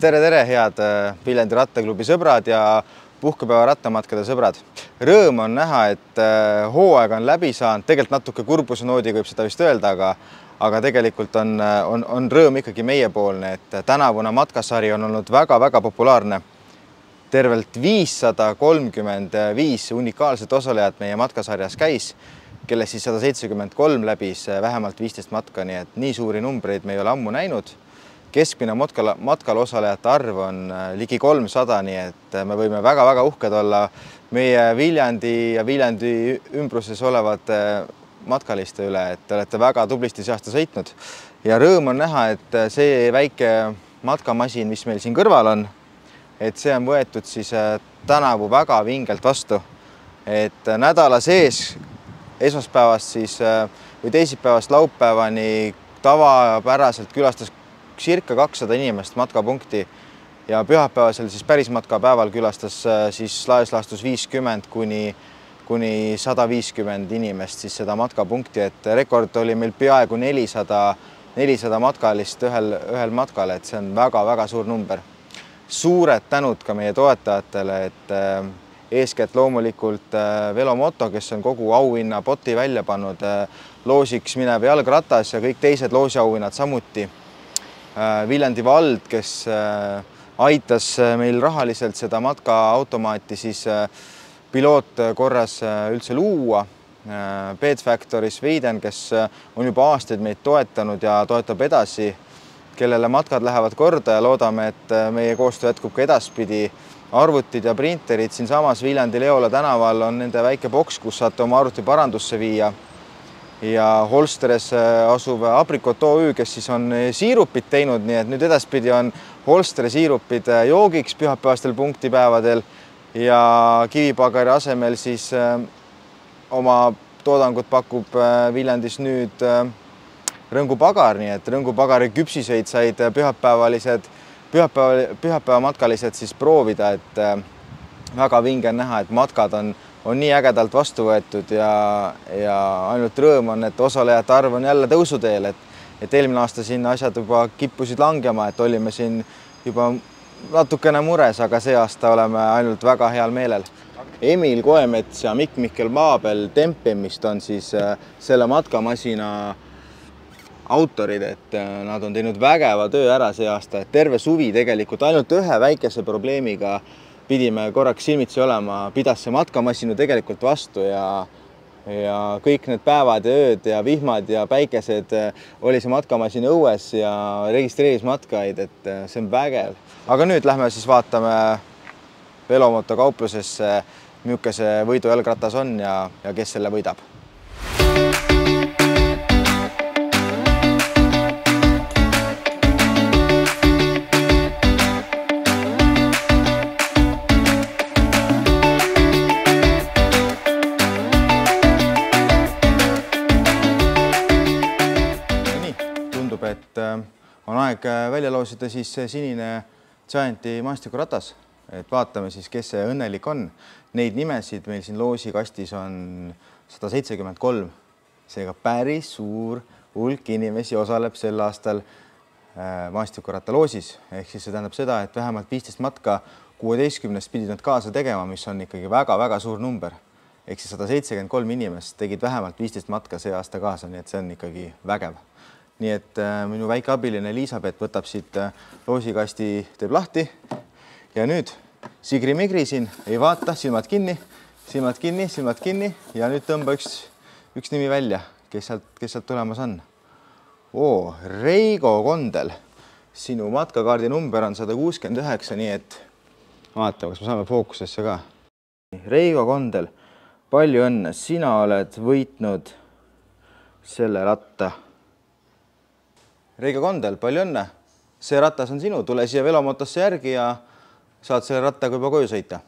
Tere, head Viljandi rattaklubi sõbrad ja puhkepäeva rattamatkade sõbrad. Rõõm on näha, et hooaeg on läbi saanud. Tegelikult natuke kurbuse noodiga võib seda vist öelda, aga tegelikult on rõõm ikkagi meiepoolne, et tänavune matkasari on olnud väga-väga populaarne. Tervelt 535 unikaalset osalejat meie matkasarjas käis, kellest siis 173 läbis vähemalt 15 matka, nii et nii suuri numbreid me ei ole ammu näinud. Keskmine matkal osalejate arv on ligi 300, nii et me võime väga-väga uhked olla meie Viljandi ja Viljandi ümbruses olevate matkaliste üle, et te olete väga tublisti see aasta sõitnud. Ja rõõm on näha, et see väike matkamasin, mis meil siin kõrval on, et see on võetud siis tänavu väga vingelt vastu. Et nädala sees esmaspäevast siis või teisipäevast laupäevani tavapäraselt külastas circa 200 inimest matkapunkti ja pühapäevasel siis päris matkapäeval külastas siis laias laastus 50 kuni 150 inimest siis seda matkapunkti, et rekord oli meil peaaegu 400 matkalist ühel matkal, et see on väga-väga suur number. Suured tänud ka meie toetajatele, et eeskätt loomulikult Velomoto, kes on kogu auhinna poti välja pannud, loosiks minev jalgratas ja kõik teised loosiauhinnad samuti. Viljandi vald, kes aitas meil rahaliselt seda matkaautomaati siis pilootkorras üldse luua. Bed Factory Sweden, kes on juba aastaid meid toetanud ja toetab edasi, kellele matkad lähevad korda ja loodame, et meie koostöö jätkub ka edaspidi. Arvutid ja printerid siin samas Viljandi Leola tänaval on nende väike boks, kus saate oma arvuti parandusse viia. Ja Holsteres asuv Aprikot OÜ, kes siis on siirupid teinud, nii et nüüd edaspidi on Holstere siirupid joogiks pühapäevastel punktipäevadel ja Kivipagari asemel siis oma toodangut pakub Viljandis nüüd Rõngupagar, nii et Rõngupagari küpsiseid said pühapäeva matkalised siis proovida, et väga vinge on näha, et matkad on nii ägedalt vastu võetud ja ainult rõõm on, et osalejate arv on jälle tõusuteel, et eelmine aasta siin asjad juba kippusid langema, et olime siin juba natukene mures, aga see aasta oleme ainult väga heal meelel. Emil Koemets ja Mikk-Mikkel Maabel Tempemist on siis selle matkamasina autorid, et nad on teinud vägeva töö ära see aasta, et terve suvi tegelikult ainult ühe väikese probleemiga pidime korraks silmitsi olema, pidas see matkamasinu tegelikult vastu ja kõik need päevad ja ööd ja vihmad ja päikesed oli see matkamasin õues ja registreeris matkaid, et see on vägev. Aga nüüd lähme siis vaatame Velomoto kauplusesse, milline see võidujalgratas on ja kes selle võidab. Et on aeg välja loosida siis sinine Gianti maastikuratas, et vaatame siis, kes see õnnelik on. Neid nimesid meil siin loosikastis on 173, seega päris suur hulk inimesi osaleb sel aastal maastikuratta loosis. Ehk siis see tähendab seda, et vähemalt 15 matka 16 pidid nad kaasa tegema, mis on ikkagi väga-väga suur number. Ehk siis 173 inimest tegid vähemalt 15 matka see aasta kaasa, nii et see on ikkagi vägev. Nii et minu väike abiline Elisabeth võtab siit loosikasti, teeb lahti ja nüüd Sigri-Migri siin ei vaata, silmad kinni ja nüüd tõmba üks nimi välja, kes sealt tulemas on. Reigo Kondel, sinu matkakaardi number on 169, nii et vaatame, kas me saame fookusesse ka. Reigo Kondel, palju õnne, sina oled võitnud selle ratta. Reigo Kondel, palju õnne. See ratas on sinu, tule siia Velomotosse järgi ja saad selle rattaga juba koju sõita.